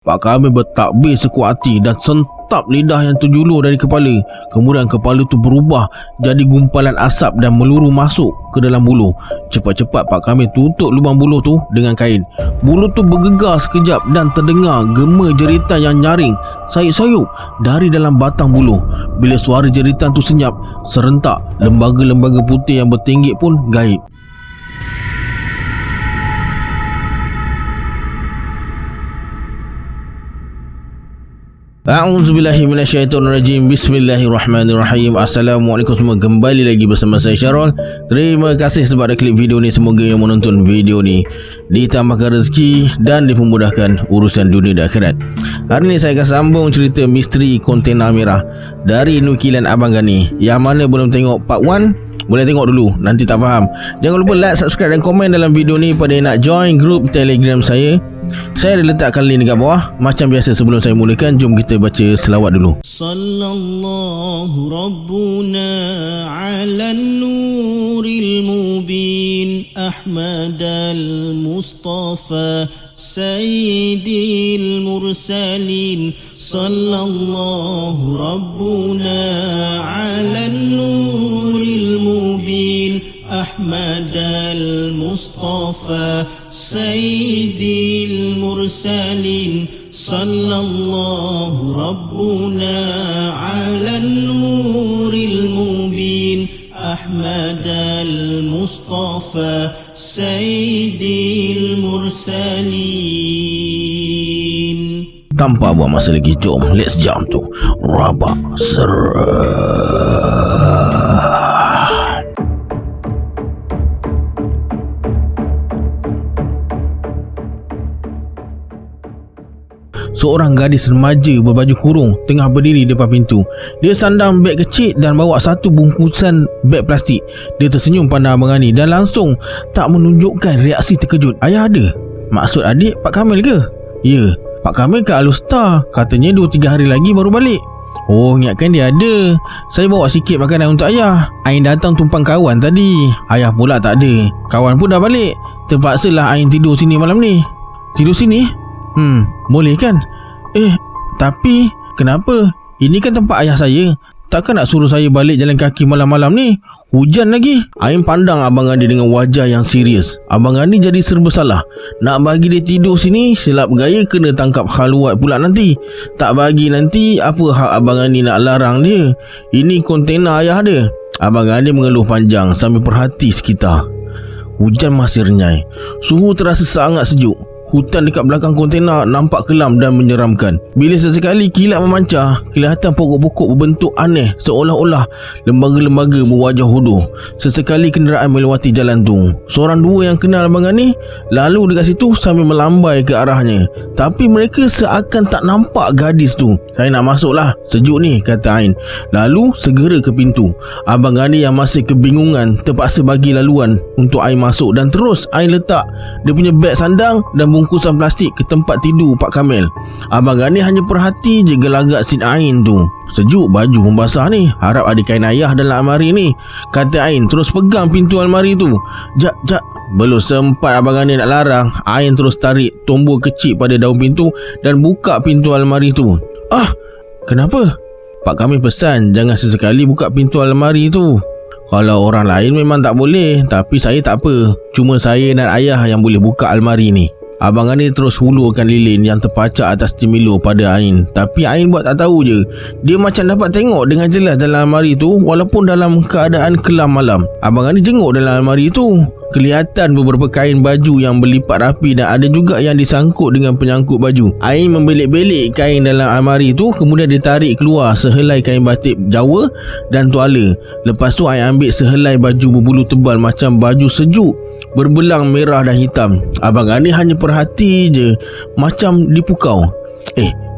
Pak Kamil bertakbir sekuat hati dan sentap lidah yang terjulur dari kepala. Kemudian kepala tu berubah jadi gumpalan asap dan meluru masuk ke dalam buluh. Cepat-cepat Pak Kamil tutup lubang buluh tu dengan kain. Buluh tu bergegar sekejap dan terdengar gema jeritan yang nyaring sayup-sayup dari dalam batang buluh. Bila suara jeritan tu senyap, serentak lembaga-lembaga putih yang bertinggi pun gaib. A'udzubillahi minasyaitonirrajim. Bismillahirrahmanirrahim. Assalamualaikum semua. Kembali lagi bersama saya Syarul. Terima kasih sebab ada klik video ni. Semoga yang menonton video ni ditambahkan rezeki dan dipermudahkan urusan dunia dan akhirat. Hari ni saya akan sambung cerita misteri kontena merah dari nukilan Abang Gani. Yang mana belum tengok part 1, boleh tengok dulu, nanti tak faham. Jangan lupa like, subscribe dan komen dalam video ni. Pada yang nak join grup Telegram saya ada letakkan link dekat bawah. Macam biasa sebelum saya mulakan, jom kita baca selawat dulu. Sallallahu Rabbuna ala nuril mubin Ahmad al-Mustafa Sayyidil Mursalin. Sallallahu Rabbuna ala nuril mubin Ahmad al-Mustafa Sayyidil Mursalin. Sallallahu Rabbuna ala nuril mubin Ahmad al-Mustafa Sayyidil Mursalin. Tanpa buang masa lagi, jom let's jump to Rabak Serah. Seorang gadis remaja berbaju kurung tengah berdiri depan pintu. Dia sandang beg kecil dan bawa satu bungkusan beg plastik. Dia tersenyum pandang Abang Gani dan langsung tak menunjukkan reaksi terkejut. Ayah ada? Maksud adik Pak Kamil ke? Ya, Pak Kamil kat Alustar. Katanya 2-3 hari lagi baru balik. Oh, ingatkan dia ada. Saya bawa sikit makanan untuk ayah. Ain datang tumpang kawan tadi. Ayah pula tak ada. Kawan pun dah balik. Terpaksalah Ain tidur sini malam ni. Tidur sini? Boleh kan? Tapi kenapa? Ini kan tempat ayah saya. Takkan nak suruh saya balik jalan kaki malam-malam ni? Hujan lagi. Ain pandang Abang Gani dengan wajah yang serius. Abang Gani jadi serba salah. Nak bagi dia tidur sini, silap gaya kena tangkap khaluat pula nanti. Tak bagi nanti, apa hak Abang Gani nak larang dia? Ini kontena ayah dia. Abang Gani mengeluh panjang sambil perhati sekitar. Hujan masih renyai. Suhu terasa sangat sejuk. Hutan dekat belakang kontena nampak kelam dan menyeramkan. Bila sesekali kilat memancar, kelihatan pokok-pokok berbentuk aneh seolah-olah lembaga-lembaga berwajah hodoh. Sesekali kenderaan melewati jalan tu. Seorang dua yang kenal Abang Gani lalu dekat situ sambil melambai ke arahnya. Tapi mereka seakan tak nampak gadis tu. Saya nak masuk lah, sejuk ni, kata Ain. Lalu segera ke pintu. Abang Gani yang masih kebingungan terpaksa bagi laluan untuk Ain masuk. Dan terus Ain letak dia punya beg sandang dan bungkusan plastik ke tempat tidur Pak Kamil. Abang Gani hanya perhati je gelagat Sin Ain tu. Sejuk, baju pun basah ni. Harap ada kain ayah dalam almari ni, kata Ain terus pegang pintu almari tu. Jap. Belum sempat Abang Gani nak larang, Ain terus tarik tombol kecil pada daun pintu dan buka pintu almari tu. Kenapa? Pak Kamil pesan jangan sesekali buka pintu almari tu. Kalau orang lain memang tak boleh, tapi saya tak apa. Cuma saya dan ayah yang boleh buka almari ni. Abang Gani terus hulurkan lilin yang terpacak atas Timilo pada Ain. Tapi Ain buat tak tahu je. Dia macam dapat tengok dengan jelas dalam almari tu walaupun dalam keadaan kelam malam. Abang Gani jenguk dalam almari tu. Kelihatan beberapa kain baju yang berlipat rapi dan ada juga yang disangkut dengan penyangkut baju. Ain membelik-belik kain dalam almari tu, kemudian ditarik keluar sehelai kain batik Jawa dan tuala. Lepas tu Ain ambil sehelai baju berbulu tebal macam baju sejuk berbelang merah dan hitam. Abang Gani hanya perhati je macam dipukau.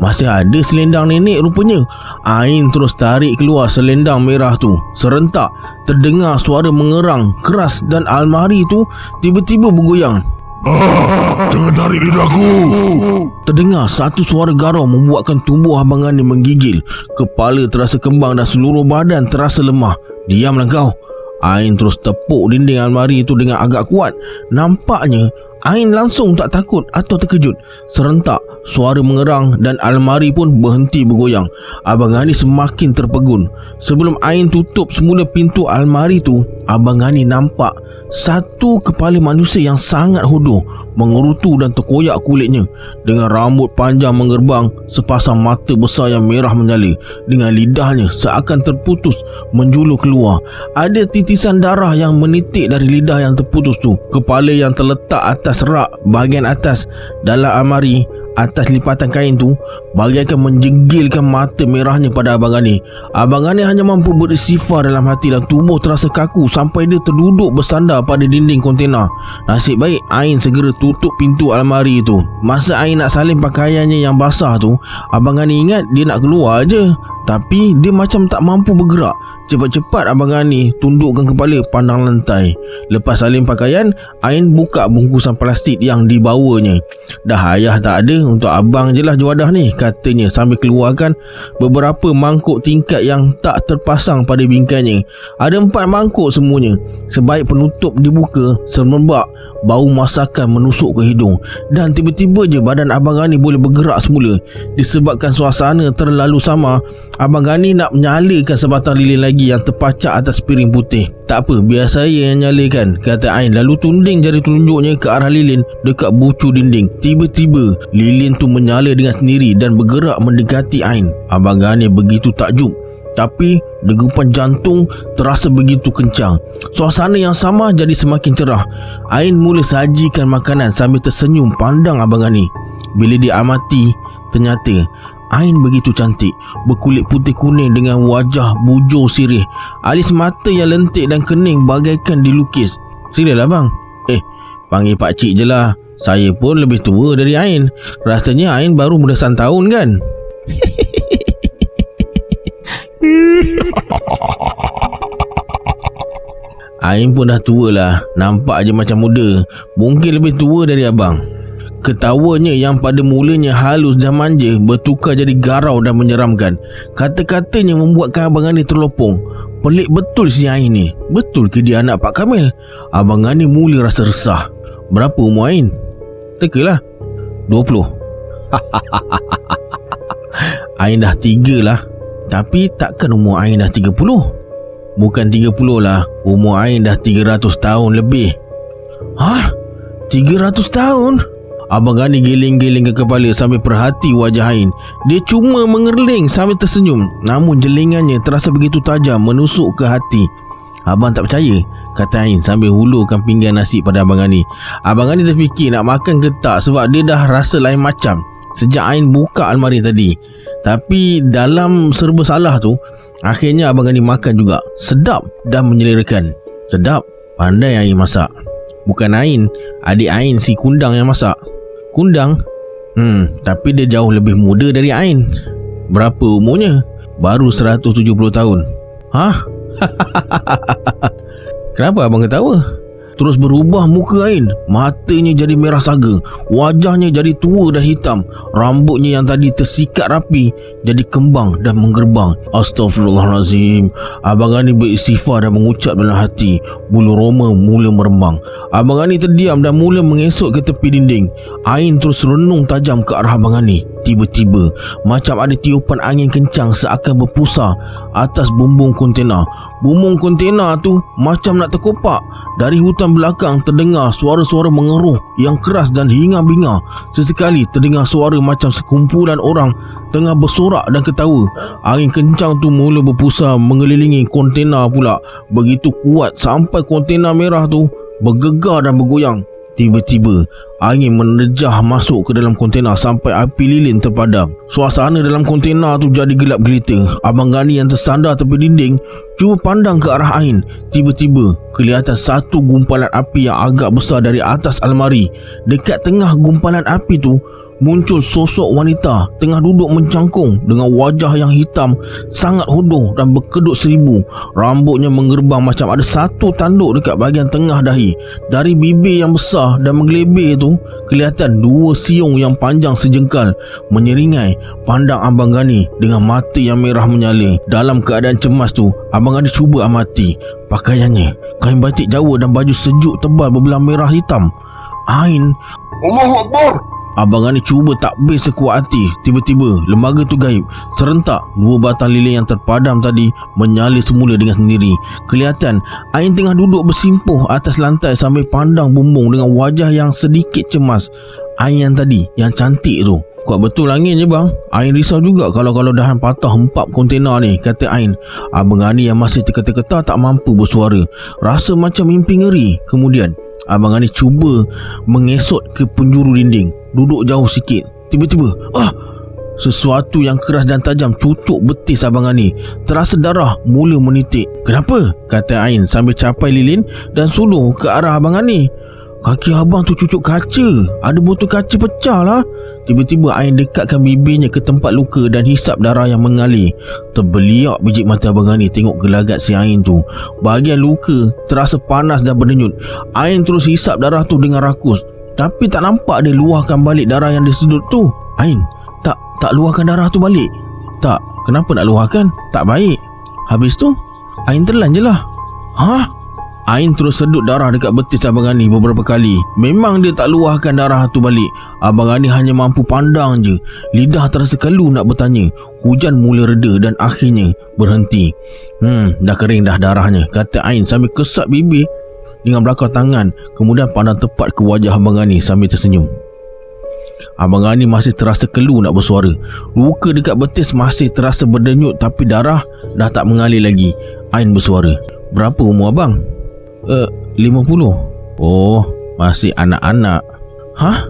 Masih ada selendang nenek rupanya. Ain terus tarik keluar selendang merah tu. Serentak terdengar suara mengerang keras dan almari tu tiba-tiba bergoyang. Jangan tarik lidahku. Terdengar satu suara garau membuatkan tubuh Abang Gani menggigil. Kepala terasa kembang dan seluruh badan terasa lemah. Diamlah kau. Ain terus tepuk dinding almari itu dengan agak kuat. Nampaknya Ain langsung tak takut atau terkejut. Serentak suara mengerang dan almari pun berhenti bergoyang. Abang Gani semakin terpegun. Sebelum Ain tutup semula pintu almari tu, Abang Gani nampak satu kepala manusia yang sangat hodoh, mengerutu dan terkoyak kulitnya, dengan rambut panjang menggerbang, sepasang mata besar yang merah menyala, dengan lidahnya seakan terputus menjulur keluar. Ada titisan darah yang menitik dari lidah yang terputus tu. Kepala yang terletak atas rak bahagian atas dalam almari atas lipatan kain tu bagaikan menjegilkan mata merahnya pada Abang Gani. Abang Gani hanya mampu beristighfar dalam hati dan tubuh terasa kaku sampai dia terduduk bersandar pada dinding kontena. Nasib baik Ain segera tutup pintu almari itu. Masa Ain nak salin pakaiannya yang basah tu, Abang Gani ingat dia nak keluar je, tapi dia macam tak mampu bergerak. Cepat-cepat Abang Gani tundukkan kepala pandang lantai. Lepas salin pakaian, Ain buka bungkusan plastik yang dibawanya. Dah ayah tak ada, untuk abang je lah juadah ni, katanya sambil keluarkan beberapa mangkuk tingkat yang tak terpasang pada bingkainya. Ada 4 mangkuk semuanya. Sebaik penutup dibuka, semerbak bau masakan menusuk ke hidung. Dan tiba-tiba je badan Abang Gani boleh bergerak semula. Disebabkan suasana terlalu samar, Abang Gani nak menyalakan sebatang lilin lagi yang terpacak atas piring putih. Tak apa, biar saya yang nyalakan, kata Ain lalu tunding jari telunjuknya ke arah lilin dekat bucu dinding. Tiba-tiba lilin tu menyala dengan sendiri dan bergerak mendekati Ain. Abang Gani begitu takjub, tapi degupan jantung terasa begitu kencang. Suasana yang sama jadi semakin cerah. Ain mula sajikan makanan sambil tersenyum pandang Abang Gani. Bila dia amati, ternyata Ain begitu cantik, berkulit putih kuning dengan wajah bujur sirih, alis mata yang lentik dan kening bagaikan dilukis. Silalah bang. Panggil pakcik je lah. Saya pun lebih tua dari Ain. Rasanya Ain baru belasan tahun kan? Ain pun dah tua lah. Nampak je macam muda. Mungkin lebih tua dari abang. Ketawanya yang pada mulanya halus dan manja bertukar jadi garau dan menyeramkan. Kata-katanya membuatkan Abang Gani terlopong. Pelik betul si Ain ni. Betul ke dia anak Pak Kamil? Abang Gani mula rasa resah. Berapa umur Ain? Tekalah 20. Ain dah 3 lah. Tapi takkan umur Ain dah 30? Bukan 30 lah. Umur Ain dah 300 tahun lebih. Hah? 300 tahun? Abang Gani geling-gelingkan kepala sambil perhati wajah Ain. Dia cuma mengerling sambil tersenyum, namun jelingannya terasa begitu tajam menusuk ke hati. Abang tak percaya, kata Ain sambil hulurkan pinggan nasi pada Abang Gani. Abang Gani terfikir nak makan ke tak sebab dia dah rasa lain macam sejak Ain buka almari tadi. Tapi dalam serba salah tu, akhirnya Abang Gani makan juga. Sedap dan menyelerakan. Sedap, pandai Ain masak. Bukan Ain, adik Ain si Kundang yang masak. Kundang? Tapi dia jauh lebih muda dari Ain. Berapa umurnya? Baru 170 tahun. Hah? Kenapa abang ketawa? Terus berubah muka Ain. Matanya jadi merah saga, wajahnya jadi tua dan hitam, rambutnya yang tadi tersikat rapi jadi kembang dan menggerbang. Astaghfirullahalazim. Abang Gani beristighfar dan mengucap dalam hati. Bulu roma mula meremang. Abang Gani terdiam dan mula mengesok ke tepi dinding. Ain terus renung tajam ke arah Abang Gani. Tiba-tiba macam ada tiupan angin kencang seakan berpusar atas bumbung kontena. Bumbung kontena tu macam nak terkopak. Dari hutan belakang terdengar suara-suara mengeruh yang keras dan hingar-bingar. Sesekali terdengar suara macam sekumpulan orang tengah bersorak dan ketawa. Angin kencang tu mula berpusar mengelilingi kontena pula. Begitu kuat sampai kontena merah tu bergegar dan bergoyang. Tiba-tiba angin menerjah masuk ke dalam kontena sampai api lilin terpadam. Suasana dalam kontena tu jadi gelap gelita. Abang Gani yang tersandar tepi dinding cuba pandang ke arah Ain. Tiba-tiba kelihatan satu gumpalan api yang agak besar dari atas almari. Dekat tengah gumpalan api tu muncul sosok wanita tengah duduk mencangkung dengan wajah yang hitam sangat hodoh dan berkedut seribu. Rambutnya menggerbang macam ada satu tanduk dekat bahagian tengah dahi. Dari bibir yang besar dan menggelebih tu kelihatan 2 siung yang panjang sejengkal menyeringai pandang Abang Gani dengan mata yang merah menyala. Dalam keadaan cemas tu, Abang Gani cuba amati pakaiannya, kain batik Jawa dan baju sejuk tebal berbelah merah hitam. Ain, Allahu Akbar. Abang Ani cuba takbir sekuat hati. Tiba-tiba lembaga tu gaib. Serentak 2 batang lilin yang terpadam tadi menyala semula dengan sendiri. Kelihatan Ain tengah duduk bersimpuh atas lantai sambil pandang bumbung dengan wajah yang sedikit cemas. Ain yang tadi, yang cantik tu. Kuat betul angin je bang. Ain risau juga kalau dahan patah hempap kontena ni, kata Ain. Abang Ani yang masih terketa-keta tak mampu bersuara. Rasa macam mimpi ngeri. Kemudian Abang Ani cuba mengesot ke penjuru dinding. Duduk jauh sikit. Tiba-tiba sesuatu yang keras dan tajam cucuk betis Abang Ani. Terasa darah mula menitik. Kenapa? Kata Ain sambil capai lilin dan suluh ke arah Abang Ani. Kaki abang tu cucuk kaca. Ada botol kaca pecah lah. Tiba-tiba Ain dekatkan bibirnya ke tempat luka dan hisap darah yang mengalir. Terbeliak biji mata Abang Ani tengok gelagat si Ain tu. Bahagian luka terasa panas dan berdenyut. Ain terus hisap darah tu dengan rakus, tapi tak nampak dia luahkan balik darah yang disedut tu. Ain, tak luahkan darah tu balik? Tak, kenapa nak luahkan? Tak baik. Habis tu Ain telan je lah. Hah? Ain terus sedut darah dekat betis Abang Ani beberapa kali. Memang dia tak luahkan darah tu balik. Abang Ani hanya mampu pandang je. Lidah terasa kelu nak bertanya. Hujan mula reda dan akhirnya berhenti. Dah kering dah darahnya, kata Ain sambil kesap bibir dengan belakang tangan. Kemudian pandang tepat ke wajah Abang Ani sambil tersenyum. Abang Ani masih terasa kelu nak bersuara. Luka dekat betis masih terasa berdenyut, tapi darah dah tak mengalir lagi. Ain bersuara. Berapa umur abang? 50. Oh, masih anak-anak. Hah?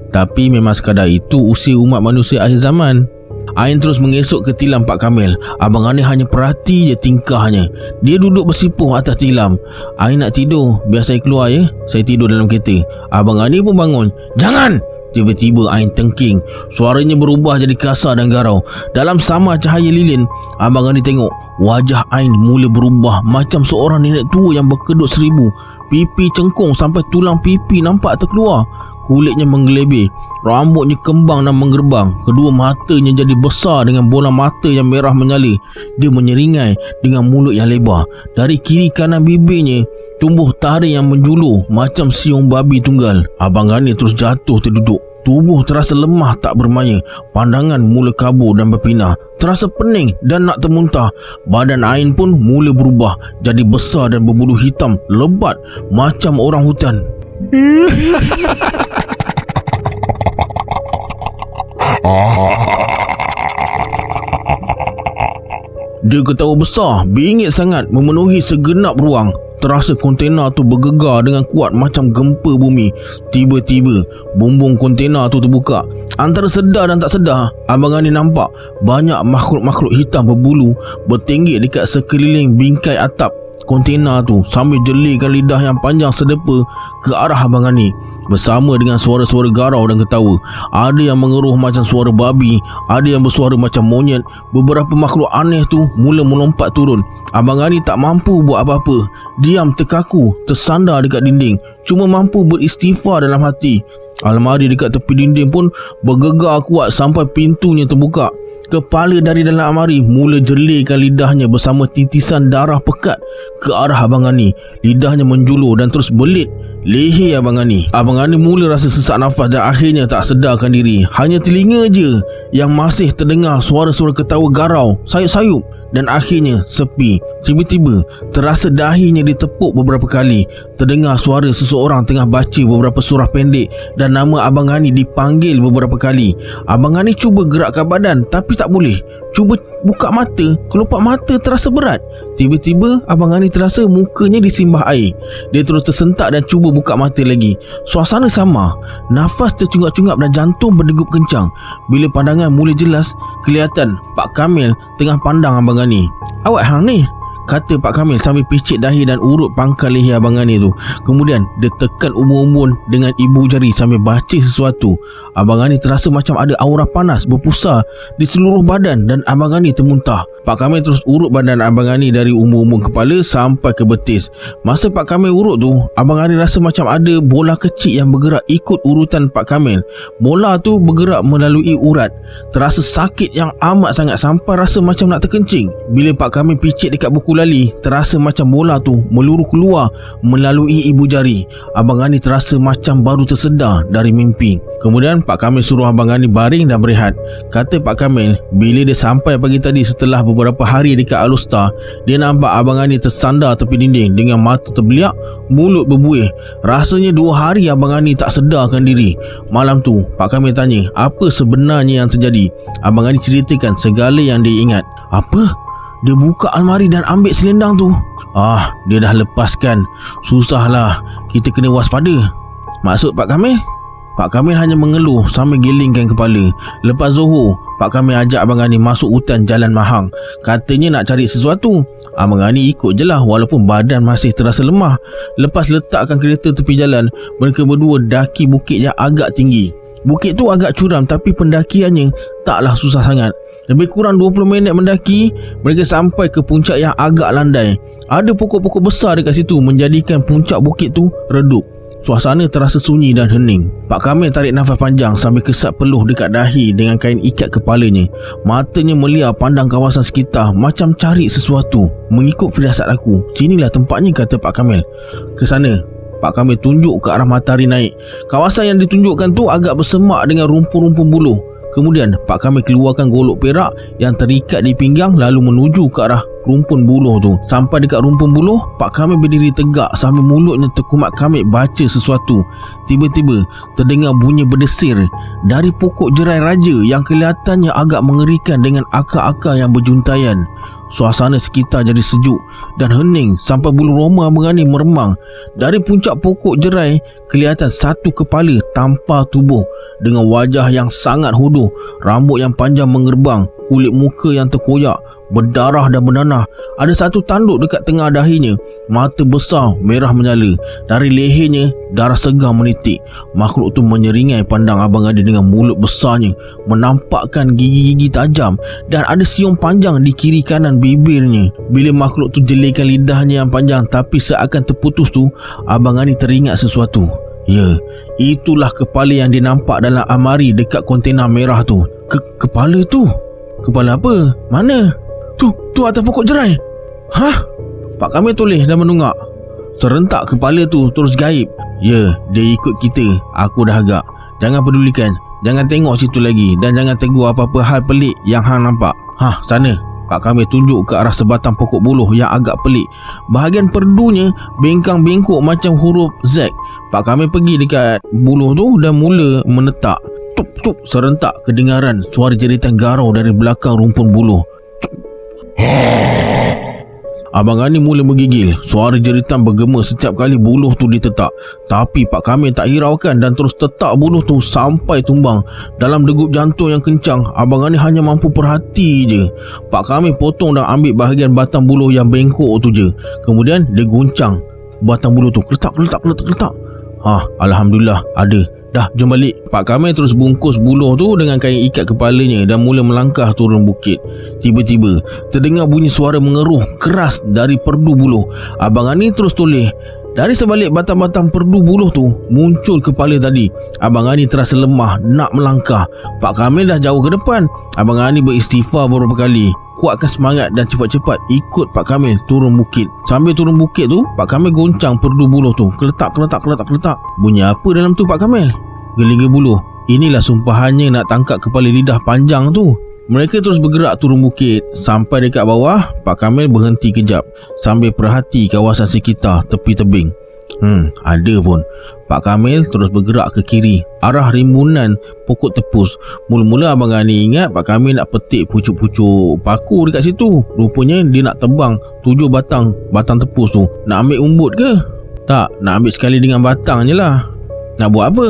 Tapi memang sekadar itu usia umat manusia akhir zaman. Ain terus mengesok ke tilam Pak Kamil. Abang Ani hanya perhati je tingkahnya. Dia duduk bersipuh atas tilam. Ain nak tidur, biar saya keluar ya. Saya tidur dalam kereta. Abang Ani pun bangun. Jangan! Tiba-tiba Ain tengking. Suaranya berubah jadi kasar dan garau. Dalam sama cahaya lilin, Abang Ani tengok wajah Ain mula berubah macam seorang nenek tua yang berkedut 1000. Pipi cengkung sampai tulang pipi nampak terkeluar. Kulitnya menggelebih, rambutnya kembang dan menggerbang. Kedua matanya jadi besar dengan bola mata yang merah menyala. Dia menyeringai dengan mulut yang lebar. Dari kiri kanan bibirnya tumbuh taring yang menjulur macam siung babi tunggal. Abang Ani terus jatuh terduduk. Tubuh terasa lemah tak bermaya. Pandangan mula kabur dan berpinah. Terasa pening dan nak termuntah. Badan Ain pun mula berubah jadi besar dan berbulu hitam lebat macam orang hutan. Dia ketawa besar, bingit sangat memenuhi segenap ruang. Terasa kontena tu bergegar dengan kuat macam gempa bumi. Tiba-tiba bumbung kontena tu terbuka. Antara sedar dan tak sedar, Abang Ani nampak banyak makhluk-makhluk hitam berbulu bertinggik dekat sekeliling bingkai atap kontena tu sambil jelikan lidah yang panjang sedepa ke arah Abang Ani bersama dengan suara-suara garau dan ketawa. Ada yang mengeruh macam suara babi, ada yang bersuara macam monyet. Beberapa makhluk aneh tu mula melompat turun. Abang Ani tak mampu buat apa-apa. Diam terkaku, tersandar dekat dinding, cuma mampu beristighfar dalam hati. Almari dekat tepi dinding pun bergegar kuat sampai pintunya terbuka. Kepala dari dalam almari mula jelirkan lidahnya bersama titisan darah pekat ke arah Abang Ani. Lidahnya menjulur dan terus belit leher Abang Ani. Abang Ani mula rasa sesak nafas dan akhirnya tak sedarkan diri. Hanya telinga je yang masih terdengar suara-suara ketawa garau, sayup-sayup dan akhirnya sepi. Tiba-tiba terasa dahinya ditepuk beberapa kali. Terdengar suara seseorang tengah baca beberapa surah pendek dan nama Abang Ani dipanggil beberapa kali. Abang Ani cuba gerakkan badan tapi tak boleh. Cuba buka mata, kelopak mata terasa berat. Tiba-tiba Abang Ani terasa mukanya disimbah air. Dia terus tersentak dan cuba buka mata lagi. Suasana sama, nafas tercungap-cungap dan jantung berdegup kencang. Bila pandangan mula jelas, kelihatan Pak Kamil tengah pandang Abang Ani. "Awak hang ni?" kata Pak Kamil sambil picit dahi dan urut pangkal leher Abang Ani tu. Kemudian dia tekan umbun-umbun dengan ibu jari sambil baca sesuatu. Abang Ani terasa macam ada aura panas berpusar di seluruh badan dan Abang Ani termuntah. Pak Kamil terus urut badan Abang Ani dari umbun-umbun kepala sampai ke betis. Masa Pak Kamil urut tu, Abang Ani rasa macam ada bola kecil yang bergerak ikut urutan Pak Kamil. Bola tu bergerak melalui urat. Terasa sakit yang amat sangat sampai rasa macam nak terkencing. Bila Pak Kamil picit dekat buku gulali terasa macam bola tu meluru keluar melalui ibu jari. Abang Gani terasa macam baru tersedar dari mimpi. Kemudian Pak Kamil suruh Abang Gani baring dan berehat. Kata Pak Kamil, bila dia sampai pagi tadi setelah beberapa hari dekat Alustar, dia nampak Abang Gani tersandar tepi dinding dengan mata terbeliak, mulut berbuih. Rasanya 2 hari Abang Gani tak sedarkan diri. Malam tu Pak Kamil tanya apa sebenarnya yang terjadi. Abang Gani ceritakan segala yang dia ingat. Apa? Dia buka almari dan ambil selendang tu. Dia dah lepaskan. Susahlah, kita kena waspada. Maksud Pak Kamil? Pak Kamil hanya mengeluh sambil gelingkan kepala. Lepas Zohor, Pak Kamil ajak Abang Gani masuk hutan Jalan Mahang. Katanya nak cari sesuatu. Abang Gani ikut je lah walaupun badan masih terasa lemah. Lepas letakkan kereta tepi jalan, mereka berdua daki bukit yang agak tinggi. Bukit tu agak curam tapi pendakiannya taklah susah sangat. Lebih kurang 20 minit mendaki, mereka sampai ke puncak yang agak landai. Ada pokok-pokok besar dekat situ menjadikan puncak bukit tu redup. Suasana terasa sunyi dan hening. Pak Kamil tarik nafas panjang sambil kesap peluh dekat dahi dengan kain ikat kepalanya. Matanya meliar pandang kawasan sekitar macam cari sesuatu. Mengikut firasat aku, sinilah tempatnya, kata Pak Kamil. Ke sana. Pak Kamil tunjuk ke arah matahari naik. Kawasan yang ditunjukkan tu agak bersemak dengan rumpun-rumpun buluh. Kemudian Pak Kamil keluarkan golok perak yang terikat di pinggang lalu menuju ke arah rumpun buluh tu. Sampai dekat rumpun buluh, Pak Kamil berdiri tegak sambil mulutnya terkumat kamit baca sesuatu. Tiba-tiba terdengar bunyi berdesir dari pokok jerai raja yang kelihatannya agak mengerikan dengan akar-akar yang berjuntaian. Suasana sekitar jadi sejuk dan hening sampai bulu roma Abang Gani meremang. Dari puncak pokok jerai kelihatan satu kepala tanpa tubuh dengan wajah yang sangat hodoh, rambut yang panjang mengerbang, kulit muka yang terkoyak, berdarah dan bernanah. Ada satu tanduk dekat tengah dahinya, mata besar merah menyala. Dari lehernya darah segar menitik. Makhluk tu menyeringai pandang Abang Gani dengan mulut besarnya, menampakkan gigi-gigi tajam dan ada siung panjang di kiri kanan bibirnya. Bila makhluk tu jelikan lidahnya yang panjang tapi seakan terputus tu, Abang Gani teringat sesuatu. Ya, itulah kepala yang dia nampak dalam almari dekat kontena merah tu. Kepala tu? Kepala apa? Mana? Tu atas pokok jerai. Hah? Pak Kamil toleh dan menunggak. Serentak kepala tu terus gaib. Ya, dia ikut kita. Aku dah agak. Jangan pedulikan. Jangan tengok situ lagi. Dan jangan tegur apa-apa hal pelik yang hang nampak. Sana. Pak Kamil tunjuk ke arah sebatang pokok buluh yang agak pelik. Bahagian perdunya bengkang-bengkok macam huruf Z. Pak Kamil pergi dekat buluh tu dan mula menetak. Tup-tup, serentak kedengaran suara jeritan garau dari belakang rumpun buluh. Abang Gani mula menggigil. Suara jeritan bergema setiap kali buluh tu ditetak. Tapi Pak Kamil tak hiraukan dan terus tetak buluh tu sampai tumbang. Dalam degup jantung yang kencang, Abang Gani hanya mampu perhati je. Pak Kamil potong dan ambil bahagian batang buluh yang bengkok tu je. Kemudian dia guncang batang buluh tu. Keletak. Alhamdulillah ada. Dah, jom balik. Pak Kamil terus bungkus buluh tu dengan kain ikat kepalanya dan mula melangkah turun bukit. Tiba-tiba terdengar bunyi suara mengeruh keras dari perdu buluh. Abang Gani terus toleh. Dari sebalik batang-batang perdu buluh tu muncul kepala tadi. Abang Gani terasa lemah nak melangkah. Pak Kamil dah jauh ke depan. Abang Gani beristighfar beberapa kali, kuatkan semangat dan cepat-cepat ikut Pak Kamil turun bukit. Sambil turun bukit tu, Pak Kamil goncang perdu buluh tu. Keletak. Bunyi apa dalam tu Pak Kamil? Geliga buluh. Inilah sumpahannya nak tangkap kepala lidah panjang tu. Mereka terus bergerak turun bukit. Sampai dekat bawah, Pak Kamil berhenti kejap sambil perhati kawasan sekitar tepi tebing. Ada pun. Pak Kamil terus bergerak ke kiri, arah rimbunan pokok tepus. Mula-mula Abang Gani ingat Pak Kamil nak petik pucuk-pucuk paku dekat situ. Rupanya dia nak tebang 7 batang tepus tu. Nak ambil umbut ke? Tak, nak ambil sekali dengan batang je lah. Nak buat apa?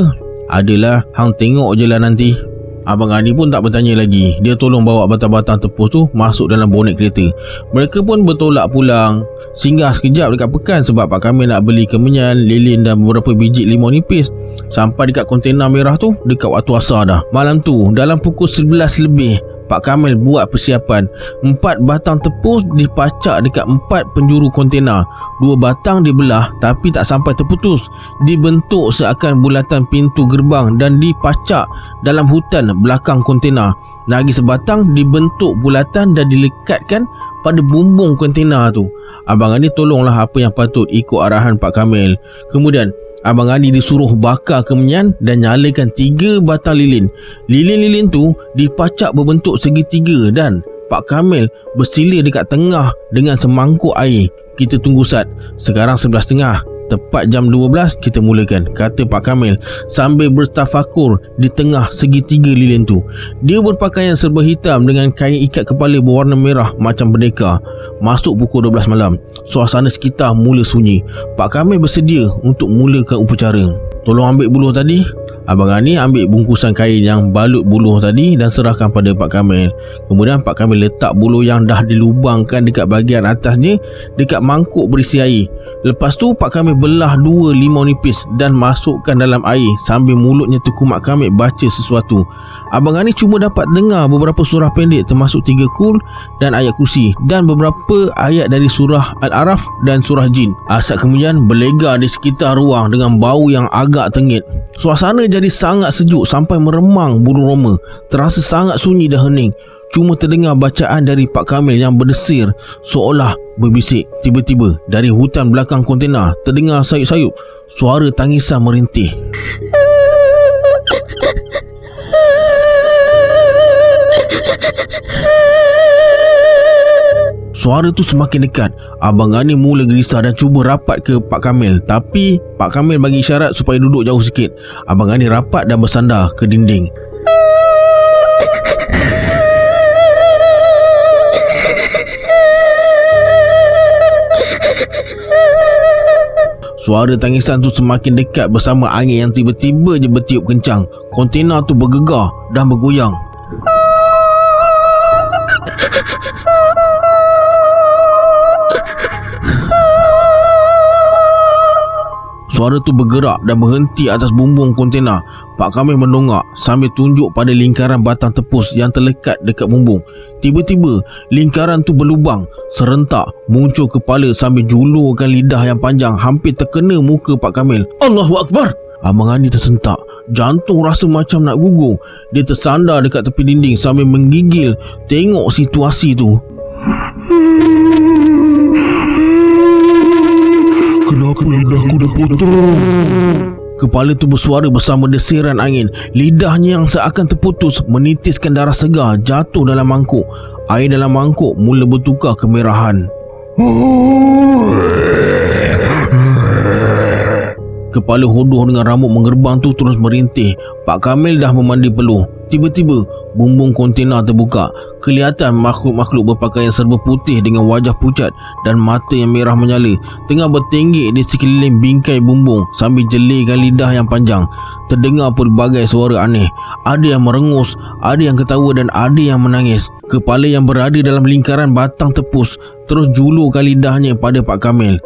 Adalah, hang tengok je lah nanti. Abang Gani pun tak bertanya lagi. Dia tolong bawa batang-batang tepus tu masuk dalam bonet kereta. Mereka pun bertolak pulang. Singgah sekejap dekat Pekan sebab Pak Kamil nak beli kemenyan, lilin dan beberapa biji limau nipis. Sampai dekat kontena merah tu dekat waktu asar dah. Malam tu dalam pukul 11 lebih, Pak Kamil buat persiapan. 4 batang tepus dipacak dekat 4 penjuru kontena. 2 batang dibelah tapi tak sampai terputus. Dibentuk seakan bulatan pintu gerbang dan dipacak dalam hutan belakang kontena. Lagi sebatang dibentuk bulatan dan dilekatkan pada bumbung kontena tu. Abang Ani tolonglah apa yang patut ikut arahan Pak Kamil. Kemudian Abang Ani disuruh bakar kemenyan dan nyalakan 3 batang lilin. Lilin-lilin tu dipacak berbentuk segitiga dan Pak Kamil bersila dekat tengah dengan semangkuk air. Kita tunggu Sat. Sekarang 11.30. Tepat jam 12 kita mulakan, kata Pak Kamil sambil bertafakur di tengah segitiga lilin tu. Dia berpakaian serba hitam dengan kain ikat kepala berwarna merah macam bendera. Masuk pukul 12 malam. Suasana sekitar mula sunyi. Pak Kamil bersedia untuk mulakan upacara. Tolong ambil buluh tadi. Abang Ani ambil bungkusan kain yang balut buluh tadi dan serahkan pada Pak Kamil. Kemudian Pak Kamil letak buluh yang dah dilubangkan dekat bahagian atasnya dekat mangkuk berisi air. Lepas tu Pak Kamil belah 2 limau nipis dan masukkan dalam air sambil mulutnya Tengku Mak Kamil baca sesuatu. Abang Ani cuma dapat dengar beberapa surah pendek termasuk 3 Qul dan ayat kursi dan beberapa ayat dari surah Al-Araf dan surah Jin. Asap kemudian berlegar di sekitar ruang dengan bau yang agak tengit. Suasana jadi sangat sejuk sampai meremang bulu roma. Terasa sangat sunyi dan hening. Cuma terdengar bacaan dari Pak Kamil yang berdesir seolah berbisik. Tiba-tiba dari hutan belakang kontena terdengar sayup-sayup suara tangisan merintih. Suara tu semakin dekat. Abang Ani mula gelisah dan cuba rapat ke Pak Kamil. Tapi Pak Kamil bagi isyarat supaya duduk jauh sikit. Abang Ani rapat dan bersandar ke dinding. Suara tangisan tu semakin dekat bersama angin yang tiba-tiba je bertiup kencang. Kontena tu bergegar dan bergoyang. Suara tu bergerak dan berhenti atas bumbung kontena. Pak Kamil mendongak sambil tunjuk pada lingkaran batang tepus yang terlekat dekat bumbung. Tiba-tiba lingkaran tu berlubang. Serentak muncul kepala sambil julurkan lidah yang panjang hampir terkena muka Pak Kamil. Allahu Akbar! Abang Ani tersentak. Jantung rasa macam nak gugur. Dia tersandar dekat tepi dinding sambil menggigil tengok situasi tu. Kenapa lidahku dah potong? Kepala tu bersuara bersama desiran angin. Lidahnya yang seakan terputus menitiskan darah segar jatuh dalam mangkuk. Air dalam mangkuk mula bertukar kemerahan. Kepala hodoh dengan rambut menggerbang tu terus merintih. Pak Kamil dah memandi peluh. Tiba-tiba bumbung kontena terbuka. Kelihatan makhluk-makhluk berpakaian serba putih dengan wajah pucat dan mata yang merah menyala tengah bertenggek di sekeliling bingkai bumbung sambil jelikan lidah yang panjang. Terdengar pelbagai suara aneh. Ada yang merengus, ada yang ketawa dan ada yang menangis. Kepala yang berada dalam lingkaran batang tepus terus julurkan lidahnya pada Pak Kamil.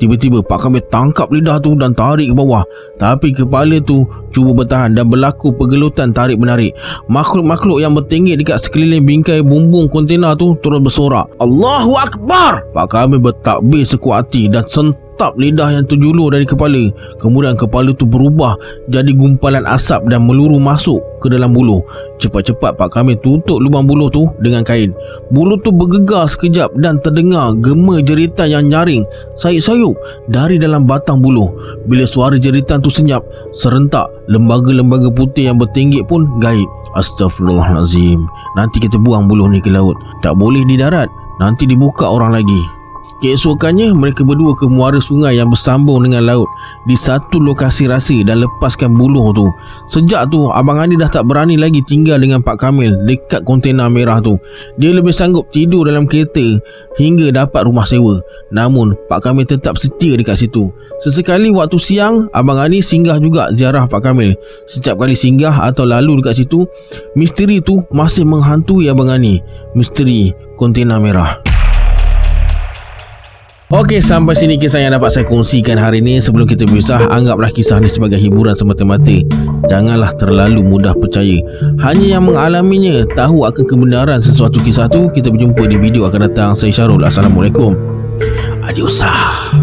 Tiba-tiba Pak Kamil tangkap lidah tu dan tarik ke bawah. Tapi kepala tu cuba bertahan dan berlaku pergelutan tarik-menarik. Makhluk-makhluk yang bertenggek dekat sekeliling bingkai bumbung kontena tu terus bersorak, Allahu Akbar! Pak Kamil bertakbir sekuat hati dan sentap lidah yang terjulur dari kepala. Kemudian kepala tu berubah jadi gumpalan asap dan meluru masuk ke dalam buluh. Cepat-cepat Pak Kamil tutup lubang buluh tu dengan kain. Buluh tu bergegar sekejap dan terdengar gema jeritan yang nyaring sayup-sayup dari dalam batang buluh. Bila suara jeritan tu senyap, serentak lembaga-lembaga putih yang bertenggek pun gaib. Astaghfirullahalazim. Nanti kita buang buluh ni ke laut. Tak boleh di darat, nanti dibuka orang lagi. Keesokannya mereka berdua ke muara sungai yang bersambung dengan laut di satu lokasi rahsia dan lepaskan buluh tu. Sejak tu Abang Ani dah tak berani lagi tinggal dengan Pak Kamil dekat kontena merah tu. Dia lebih sanggup tidur dalam kereta hingga dapat rumah sewa. Namun Pak Kamil tetap setia dekat situ. Sesekali waktu siang Abang Ani singgah juga ziarah Pak Kamil. Setiap kali singgah atau lalu dekat situ, misteri tu masih menghantui Abang Ani. Misteri kontena merah. Okey, sampai sini kisah yang dapat saya kongsikan hari ini. Sebelum kita berpisah, anggaplah kisah ni sebagai hiburan semata-mata. Janganlah terlalu mudah percaya. Hanya yang mengalaminya tahu akan kebenaran sesuatu kisah tu. Kita berjumpa di video akan datang. Saya Syarul. Assalamualaikum. Adiosah.